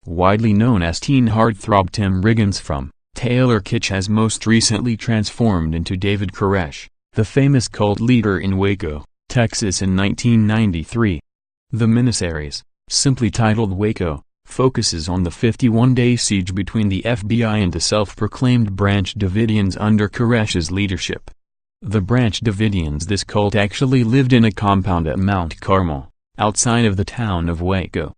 widely known as teen heartthrob Tim Riggins from Taylor Kitsch has most recently transformed into David Koresh, the famous cult leader in Waco, Texas in 1993. The miniseries, simply titled Waco, focuses on the 51-day siege between the FBI and the self-proclaimed Branch Davidians under Koresh's leadership. The Branch Davidians, this cult actually lived in a compound at Mount Carmel, outside of the town of Waco.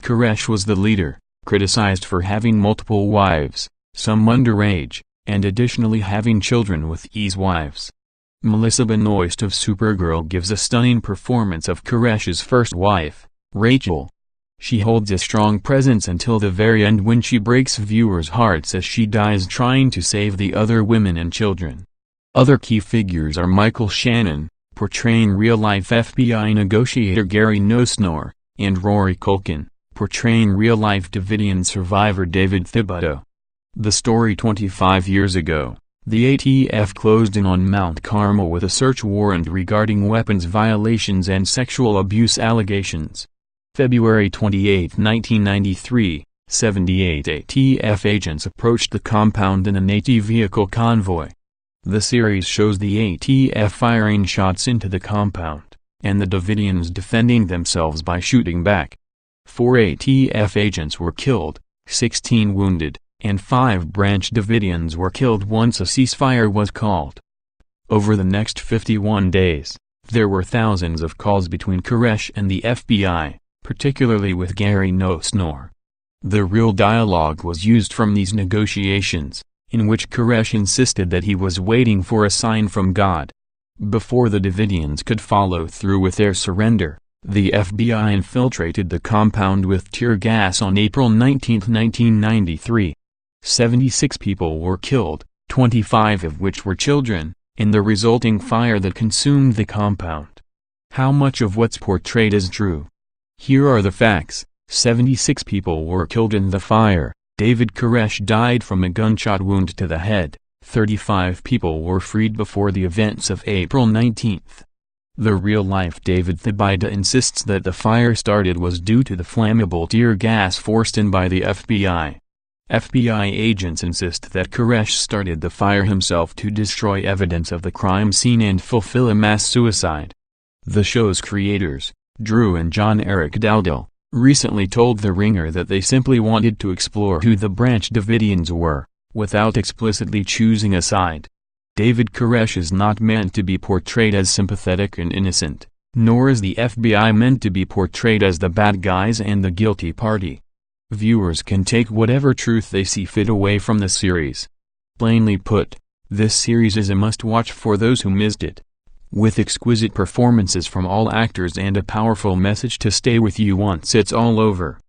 Koresh was the leader, criticized for having multiple wives, some underage, and additionally having children with his wives. Melissa Benoist of Supergirl gives a stunning performance of Koresh's first wife, Rachel. She holds a strong presence until the very end when she breaks viewers' hearts as she dies trying to save the other women and children. Other key figures are Michael Shannon, portraying real-life FBI negotiator Gary Nosnor, and Rory Culkin, portraying real-life Davidian survivor David Thibodeau. The story: 25 years ago, the ATF closed in on Mount Carmel with a search warrant regarding weapons violations and sexual abuse allegations. February 28, 1993, 78 ATF agents approached the compound in an AT vehicle convoy. The series shows the ATF firing shots into the compound, and the Davidians defending themselves by shooting back. 4 ATF agents were killed, 16 wounded, and 5 Branch Davidians were killed once a ceasefire was called. Over the next 51 days, there were thousands of calls between Koresh and the FBI, particularly with Gary Nosnor. The real dialogue was used from these negotiations, in which Koresh insisted that he was waiting for a sign from God. Before the Davidians could follow through with their surrender, the FBI infiltrated the compound with tear gas on April 19, 1993. 76 people were killed, 25 of which were children, in the resulting fire that consumed the compound. How much of what's portrayed is true? Here are the facts. 76 people were killed in the fire. David Koresh died from a gunshot wound to the head. 35 people were freed before the events of April 19. The real-life David Thibodeau insists that the fire started was due to the flammable tear gas forced in by the FBI. FBI agents insist that Koresh started the fire himself to destroy evidence of the crime scene and fulfill a mass suicide. The show's creators, Drew and John Eric Dowdell, recently told The Ringer that they simply wanted to explore who the Branch Davidians were, without explicitly choosing a side. David Koresh is not meant to be portrayed as sympathetic and innocent, nor is the FBI meant to be portrayed as the bad guys and the guilty party. Viewers can take whatever truth they see fit away from the series. Plainly put, this series is a must-watch for those who missed it. With exquisite performances from all actors and a powerful message to stay with you once it's all over.